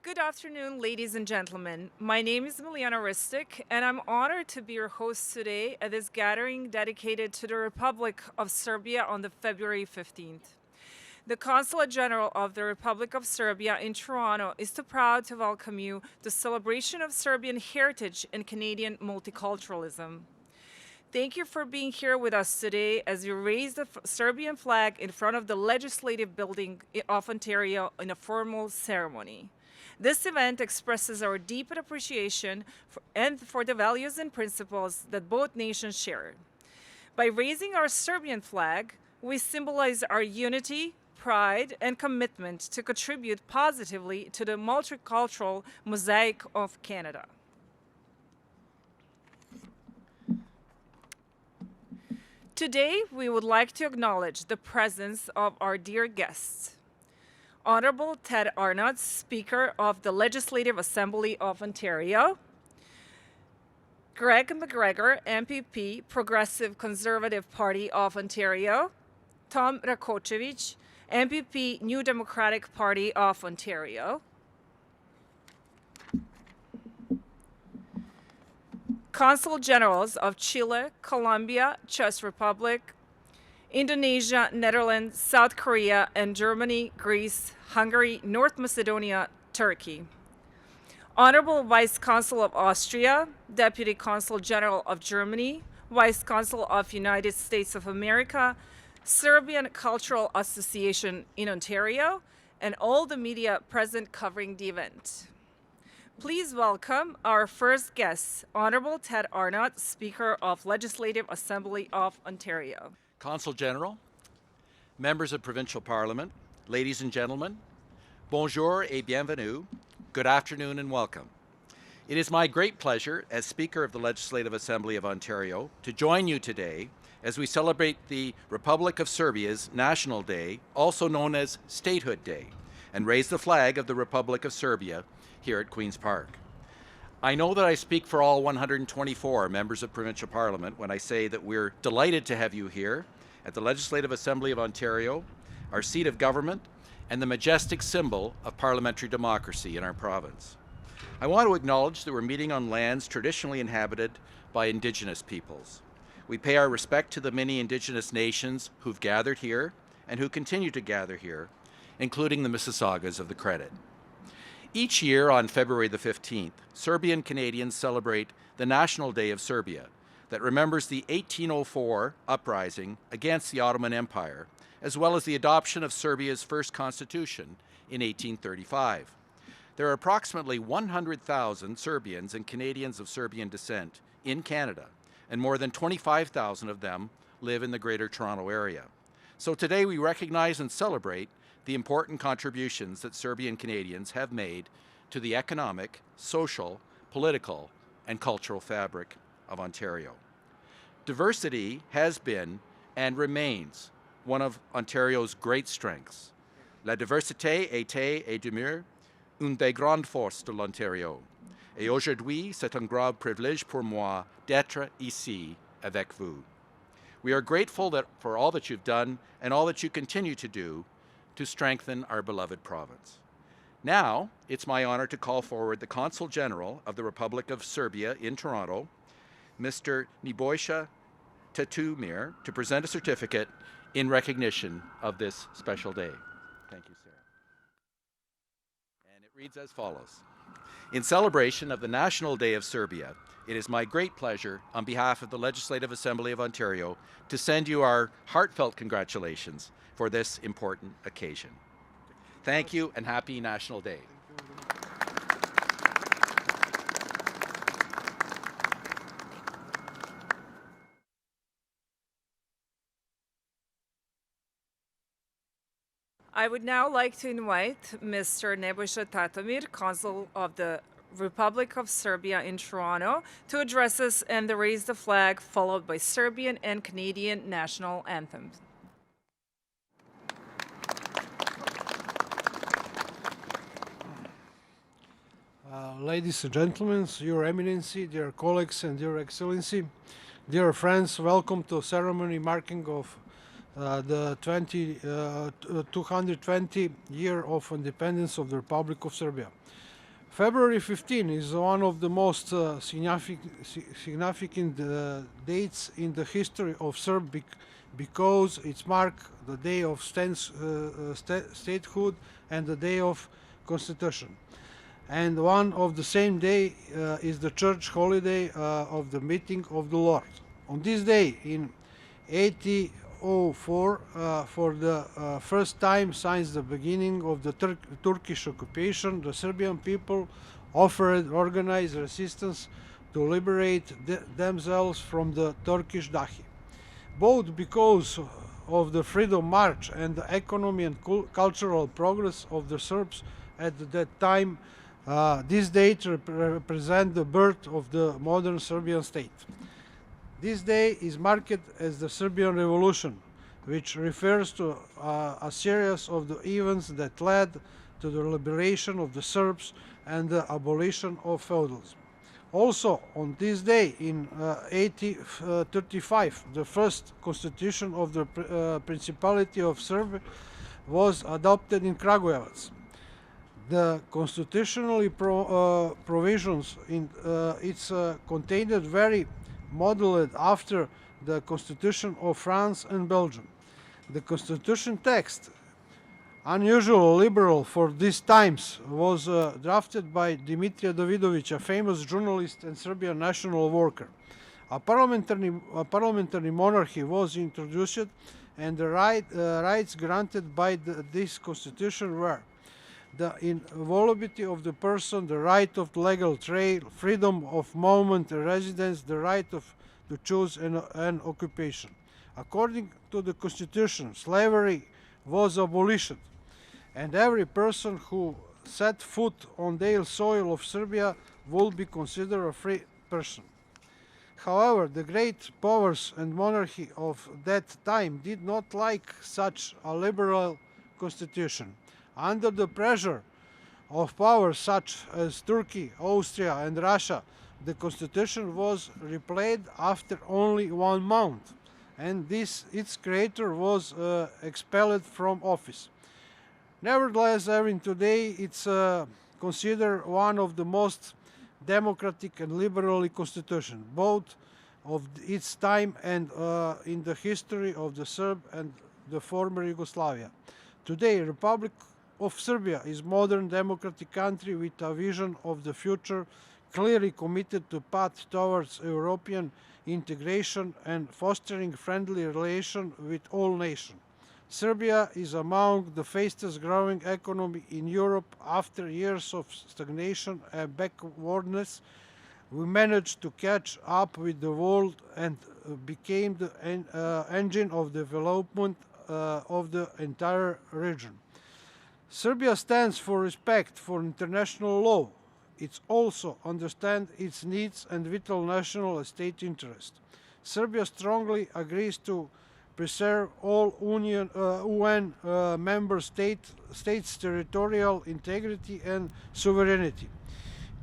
Good afternoon, ladies and gentlemen. My name is Miliana Ristic, and I'm honored to be your host today at this gathering dedicated to the Republic of Serbia on the February 15th. The Consulate General of the Republic of Serbia in Toronto is too proud to welcome you to the celebration of Serbian heritage and Canadian multiculturalism. Thank you for being here with us today as we raise the Serbian flag in front of the Legislative Building of Ontario in a formal ceremony. This event expresses our deep appreciation for the values and principles that both nations share. By raising our Serbian flag, we symbolize our unity, pride, and commitment to contribute positively to the multicultural mosaic of Canada. Today, we would like to acknowledge the presence of our dear guests. Honorable Ted Arnott, Speaker of the Legislative Assembly of Ontario. Greg McGregor, MPP, Progressive Conservative Party of Ontario. Tom Rakocevic, MPP, New Democratic Party of Ontario. Consul Generals of Chile, Colombia, Czech Republic, Indonesia, Netherlands, South Korea, and Germany, Greece, Hungary, North Macedonia, Turkey. Honorable Vice Consul of Austria, Deputy Consul General of Germany, Vice Consul of United States of America, Serbian Cultural Association in Ontario, and all the media present covering the event. Please welcome our first guest, Honorable Ted Arnott, Speaker of Legislative Assembly of Ontario. Consul General, members of Provincial Parliament, ladies and gentlemen, bonjour et bienvenue, good afternoon and welcome. It is my great pleasure as Speaker of the Legislative Assembly of Ontario to join you today as we celebrate the Republic of Serbia's National Day, also known as Statehood Day, and raise the flag of the Republic of Serbia here at Queen's Park. I know that I speak for all 124 members of Provincial Parliament when I say that we're delighted to have you here at the Legislative Assembly of Ontario, our seat of government, and the majestic symbol of parliamentary democracy in our province. I want to acknowledge that we're meeting on lands traditionally inhabited by Indigenous peoples. We pay our respect to the many Indigenous nations who've gathered here and who continue to gather here, including the Mississaugas of the Credit. Each year on February the 15th, Serbian Canadians celebrate the National Day of Serbia that remembers the 1804 uprising against the Ottoman Empire, as well as the adoption of Serbia's first constitution in 1835. There are approximately 100,000 Serbians and Canadians of Serbian descent in Canada, and more than 25,000 of them live in the Greater Toronto Area. So today we recognize and celebrate the important contributions that Serbian Canadians have made to the economic, social, political, and cultural fabric of Ontario. Diversity has been and remains one of Ontario's great strengths. La diversité était et demeure une des grandes forces de l'Ontario. Et aujourd'hui, c'est un grand privilège pour moi d'être ici avec vous. We are grateful for all that you've done and all that you continue to do to strengthen our beloved province. Now, it's my honor to call forward the Consul General of the Republic of Serbia in Toronto, Mr. Nebojša Tatumir, to present a certificate in recognition of this special day. Thank you, sir. And it reads as follows. In celebration of the National Day of Serbia, it is my great pleasure, on behalf of the Legislative Assembly of Ontario, to send you our heartfelt congratulations for this important occasion. Thank you and happy National Day. I would now like to invite Mr. Nebojša Tatomir, Consul of the Republic of Serbia in Toronto, to address us and to raise the flag, followed by Serbian and Canadian national anthems. Ladies and gentlemen, Your Eminency, dear colleagues and Your Excellency, dear friends, welcome to ceremony marking of the 220 year of independence of the Republic of Serbia. February 15 is one of the most significant dates in the history of Serbia because it marks the day of statehood and the day of constitution. And one of the same day is the church holiday of the meeting of the Lord. On this day in 1804, for the first time since the beginning of the Turkish occupation, the Serbian people offered organized resistance to liberate themselves from the Turkish Dahi. Both because of the freedom march and the economic and cultural progress of the Serbs at that time, this date represents the birth of the modern Serbian state. This day is marked as the Serbian Revolution, which refers to a series of the events that led to the liberation of the Serbs and the abolition of feudalism. Also, on this day in 1835, the first constitution of the Principality of Serbia was adopted in Kragujevac. The constitutional provisions in it's contained very modeled after the Constitution of France and Belgium. The Constitution text, unusual liberal for these times, was drafted by Dimitrija Davidović, a famous journalist and Serbian national worker. A parliamentary monarchy was introduced, and the rights granted by this constitution were the inviolability of the person, the right of legal trade, freedom of movement and residence, the right to choose an occupation. According to the constitution, slavery was abolished, and every person who set foot on the soil of Serbia would be considered a free person. However, the great powers and monarchy of that time did not like such a liberal constitution. Under the pressure of powers such as Turkey, Austria, and Russia, the constitution was repealed after only 1 month, and its creator was expelled from office. Nevertheless, even today, it's considered one of the most democratic and liberal constitutions, both of its time and in the history of the Serb and the former Yugoslavia. Today, Republic of Serbia is a modern democratic country with a vision of the future, clearly committed to path towards European integration and fostering friendly relations with all nations. Serbia is among the fastest growing economy in Europe. After years of stagnation and backwardness, we managed to catch up with the world and became the engine of development of the entire region. Serbia stands for respect for international law. It also understands its needs and vital national and state interests. Serbia strongly agrees to preserve all UN member states' territorial integrity and sovereignty.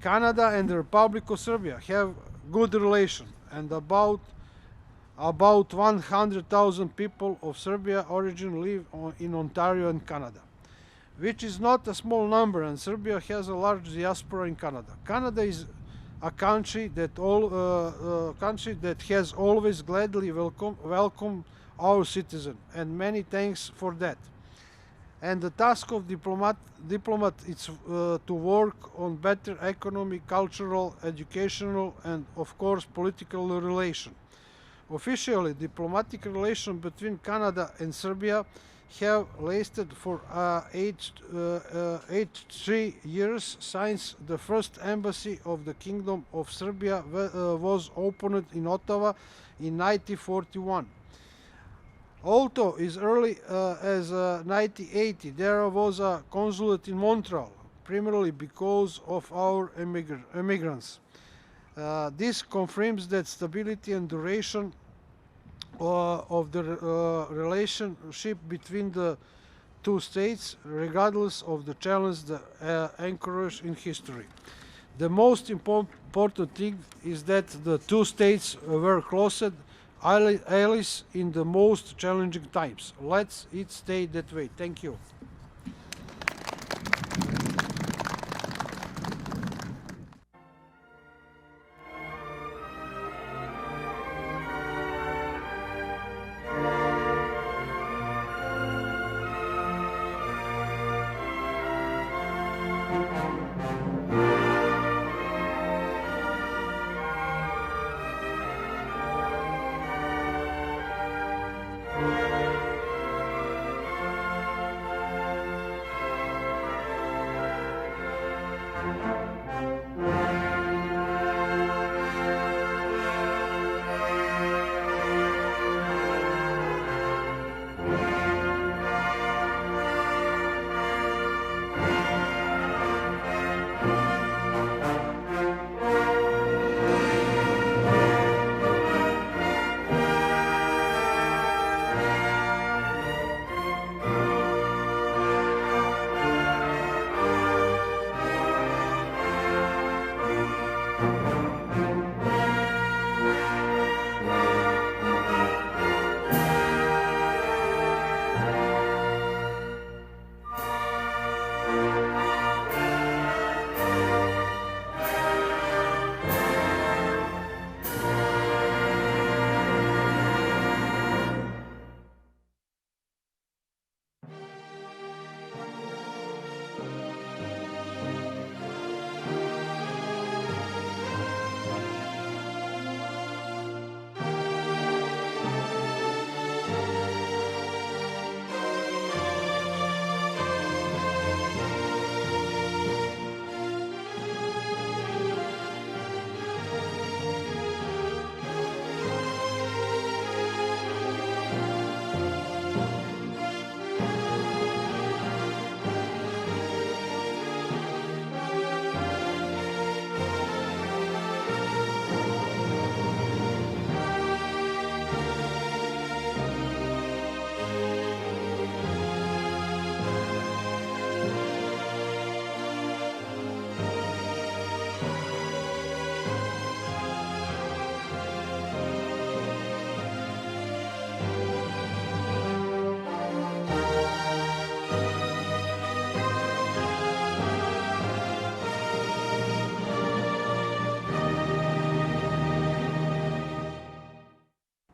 Canada and the Republic of Serbia have good relations, and about 100,000 people of Serbian origin live in Ontario and Canada, which is not a small number, and Serbia has a large diaspora in Canada. Canada is a country that has always gladly welcomed our citizens, and many thanks for that. And the task of diplomat is to work on better economic, cultural, educational, and of course political relations. Officially, diplomatic relations between Canada and Serbia have lasted for 83 years since the first embassy of the Kingdom of Serbia was opened in Ottawa in 1941. Although as early as 1980 there was a consulate in Montreal, primarily because of our immigrants. This confirms that stability and duration of the relationship between the two states, regardless of the challenge that encouraged in history. The most important thing is that the two states were closest allies in the most challenging times. Let it stay that way. Thank you.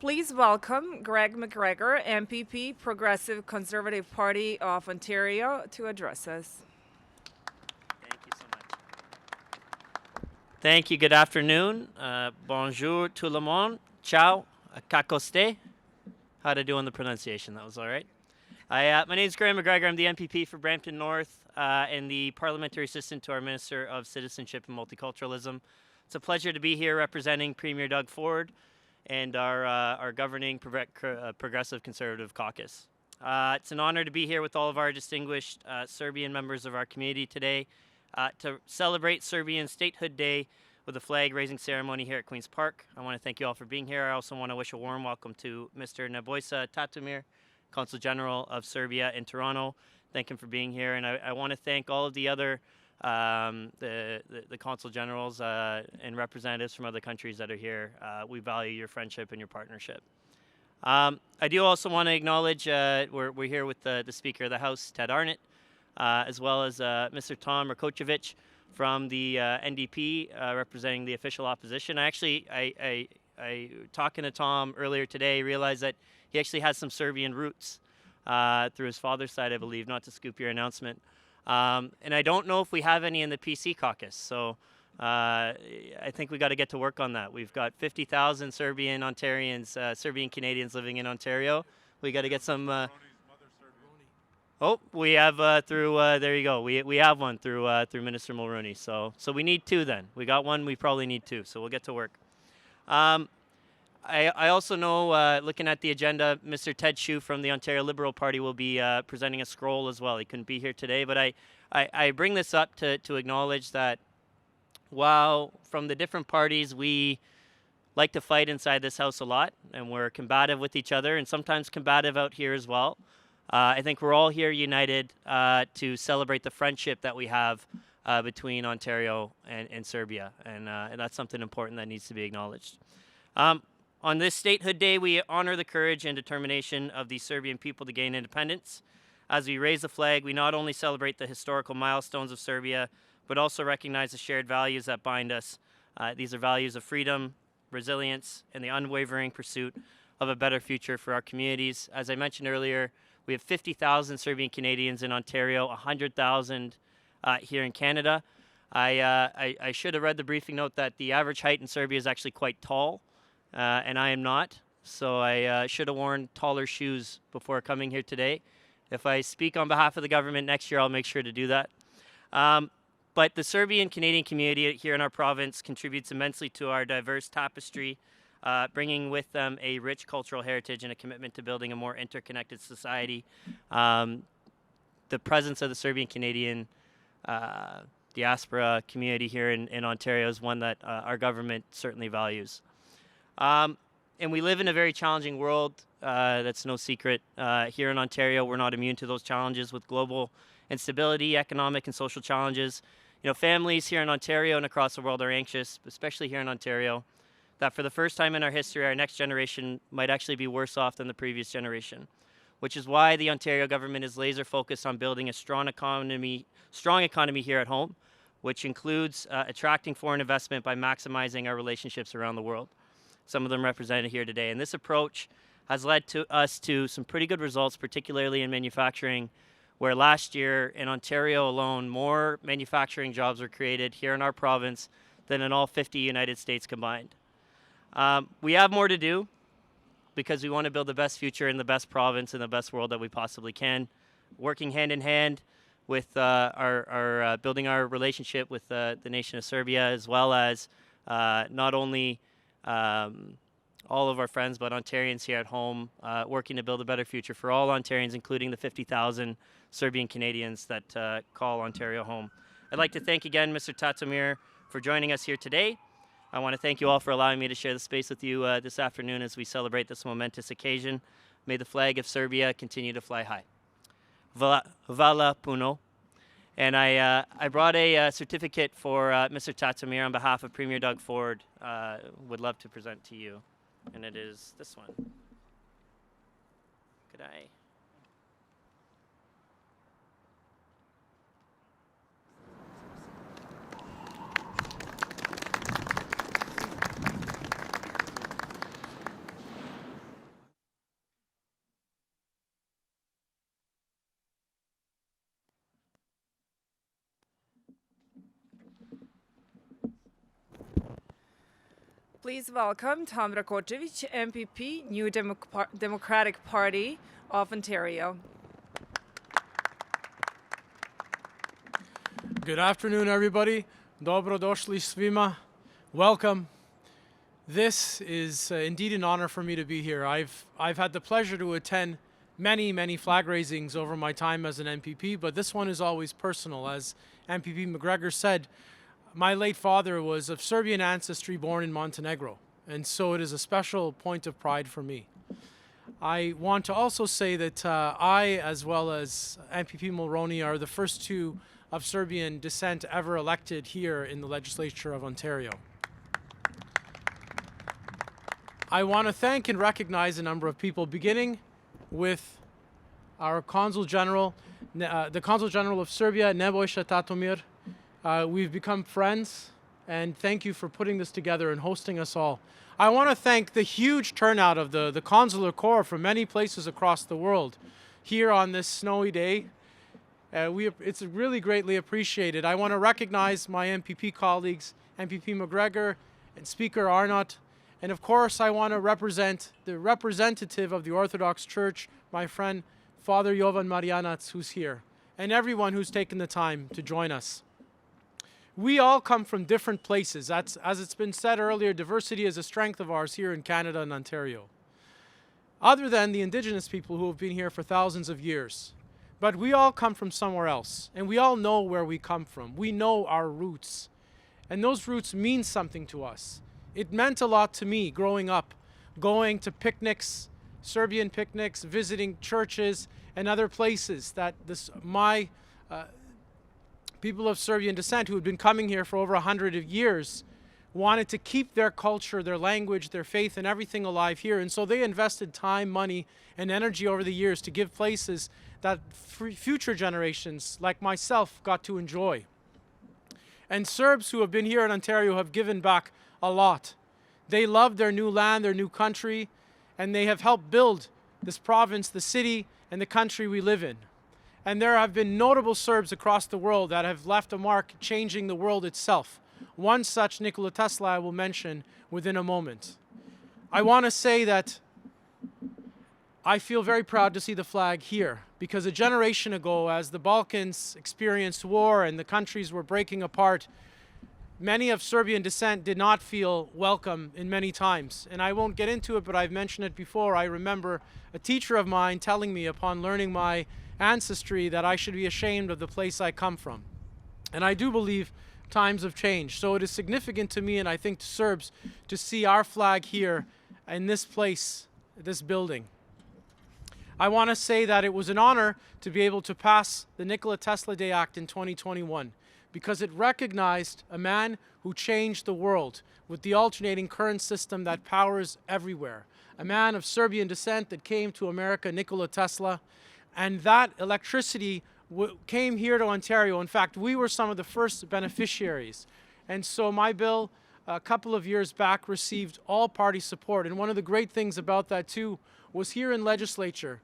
Please welcome Greg McGregor, MPP, Progressive Conservative Party of Ontario, to address us. Thank you so much. Thank you. Good afternoon. Bonjour tout le monde. Ciao. Kakoste. How'd I do on the pronunciation? That was all right. My name is Graham McGregor. I'm the MPP for Brampton North and the Parliamentary Assistant to our Minister of Citizenship and Multiculturalism. It's a pleasure to be here representing Premier Doug Ford and our governing Progressive Conservative Caucus. It's an honor to be here with all of our distinguished Serbian members of our community today to celebrate Serbian Statehood Day with a flag-raising ceremony here at Queen's Park. I want to thank you all for being here. I also want to wish a warm welcome to Mr. Nebojša Tatomir, Consul General of Serbia in Toronto. Thank him for being here, and I want to thank all of the other the Consul Generals and representatives from other countries that are here. We value your friendship and your partnership. I do also want to acknowledge we're here with the Speaker of the House, Ted Arnott, as well as Mr. Tom Rakocevic from the NDP representing the official opposition. I talking to Tom earlier today, realized that he actually has some Serbian roots through his father's side, I believe, not to scoop your announcement. And I don't know if we have any in the PC caucus, so I think we got to get to work on that. We've got 50,000 Serbian Ontarians, Serbian Canadians living in Ontario. We got to get some. Oh, we have through. There you go. We have one through Minister Mulroney. So we need two then. We got one. We probably need two. So we'll get to work. I also know, looking at the agenda, Mr. Ted Hsu from the Ontario Liberal Party will be presenting a scroll as well. He couldn't be here today, but I bring this up to acknowledge that while from the different parties we like to fight inside this house a lot, and we're combative with each other, and sometimes combative out here as well, I think we're all here united to celebrate the friendship that we have between Ontario and Serbia, and that's something important that needs to be acknowledged. On this Statehood Day, we honor the courage and determination of the Serbian people to gain independence. As we raise the flag, we not only celebrate the historical milestones of Serbia, but also recognize the shared values that bind us. These are values of freedom, resilience, and the unwavering pursuit of a better future for our communities. As I mentioned earlier, we have 50,000 Serbian Canadians in Ontario, 100,000 here in Canada. I should have read the briefing note that the average height in Serbia is actually quite tall. And I am not, so I should have worn taller shoes before coming here today. If I speak on behalf of the government next year, I'll make sure to do that. But the Serbian-Canadian community here in our province contributes immensely to our diverse tapestry, bringing with them a rich cultural heritage and a commitment to building a more interconnected society. The presence of the Serbian-Canadian diaspora community here in Ontario is one that our government certainly values. And we live in a very challenging world. That's no secret. Here in Ontario, we're not immune to those challenges with global instability, economic and social challenges. You know, families here in Ontario and across the world are anxious, especially here in Ontario, that for the first time in our history, our next generation might actually be worse off than the previous generation, which is why the Ontario government is laser focused on building a strong economy here at home, which includes attracting foreign investment by maximizing our relationships around the world. Some of them represented here today. And this approach has led to us to some pretty good results, particularly in manufacturing, where last year in Ontario alone, more manufacturing jobs were created here in our province than in all 50 United States combined. We have more to do because we want to build the best future in the best province and the best world that we possibly can, working hand in hand with building our relationship with the nation of Serbia, as well as not only all of our friends, but Ontarians here at home, working to build a better future for all Ontarians, including the 50,000 Serbian Canadians that call Ontario home. I'd like to thank again Mr. Tatomir for joining us here today. I want to thank you all for allowing me to share the space with you this afternoon as we celebrate this momentous occasion. May the flag of Serbia continue to fly high. Hvala puno. And I brought a certificate for Mr. Tatomir on behalf of Premier Doug Ford. Would love to present to you. And it is this one. Could I? Please welcome Tom Rakocevic, MPP, New Democratic Party of Ontario. Good afternoon, everybody. Dobrodošli svima. Welcome. This is indeed an honor for me to be here. I've had the pleasure to attend many flag raisings over my time as an MPP, but this one is always personal. As MPP McGregor said, my late father was of Serbian ancestry, born in Montenegro, and so it is a special point of pride for me. I want to also say that I, as well as MPP Mulroney, are the first two of Serbian descent ever elected here in the legislature of Ontario. I want to thank and recognize a number of people, beginning with our Consul General, the Consul General of Serbia, Nebojša Tatomir. We've become friends, and thank you for putting this together and hosting us all. I want to thank the huge turnout of the Consular Corps from many places across the world here on this snowy day. It's really greatly appreciated. I want to recognize my MPP colleagues, MPP McGregor and Speaker Arnott, and of course I want to represent the representative of the Orthodox Church, my friend Father Jovan Marjanac, who's here, and everyone who's taken the time to join us. We all come from different places. As it's been said earlier, diversity is a strength of ours here in Canada and Ontario. Other than the Indigenous people who have been here for thousands of years. But we all come from somewhere else, and we all know where we come from. We know our roots, and those roots mean something to us. It meant a lot to me growing up, going to picnics, Serbian picnics, visiting churches and other places that my people of Serbian descent who had been coming here for over 100 years wanted to keep their culture, their language, their faith, and everything alive here. And so they invested time, money, and energy over the years to give places that future generations like myself got to enjoy. And Serbs who have been here in Ontario have given back a lot. They love their new land, their new country, and they have helped build this province, the city, and the country we live in. And there have been notable Serbs across the world that have left a mark changing the world itself. One such, Nikola Tesla, I will mention within a moment. I want to say that I feel very proud to see the flag here, because a generation ago, as the Balkans experienced war and the countries were breaking apart, many of Serbian descent did not feel welcome in many times. And I won't get into it, but I've mentioned it before. I remember a teacher of mine telling me upon learning my ancestry that I should be ashamed of the place I come from. And I do believe times have changed. So it is significant to me, and I think to Serbs, to see our flag here in this place, this building. I want to say that it was an honor to be able to pass the Nikola Tesla Day Act in 2021, because it recognized a man who changed the world with the alternating current system that powers everywhere. A man of Serbian descent that came to America, Nikola Tesla, and that electricity came here to Ontario. In fact, we were some of the first beneficiaries. And so my bill, a couple of years back, received all party support. And one of the great things about that too was here in legislature,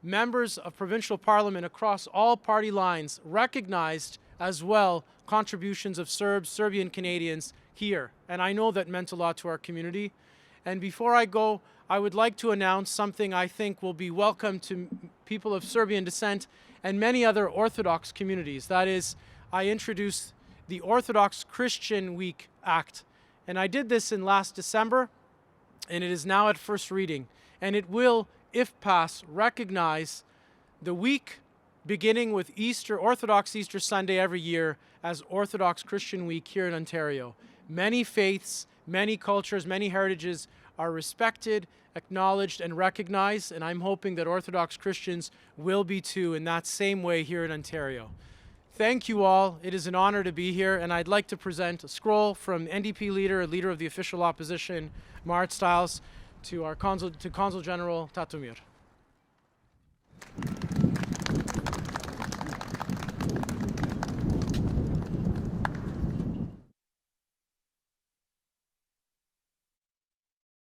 members of provincial parliament across all party lines recognized as well contributions of Serbs, Serbian Canadians here. And I know that meant a lot to our community. And before I go, I would like to announce something I think will be welcome to people of Serbian descent and many other Orthodox communities. That is, I introduced the Orthodox Christian Week Act. And I did this in last December, and it is now at first reading. And it will, if passed, recognize the week beginning with Easter, Orthodox Easter Sunday every year, as Orthodox Christian Week here in Ontario. Many faiths, many cultures, many heritages are respected, acknowledged, and recognized, and I'm hoping that Orthodox Christians will be too in that same way here in Ontario. Thank you all. It is an honor to be here, and I'd like to present a scroll from NDP leader of the official opposition, Marit Stiles, to our Consul General Tatomir.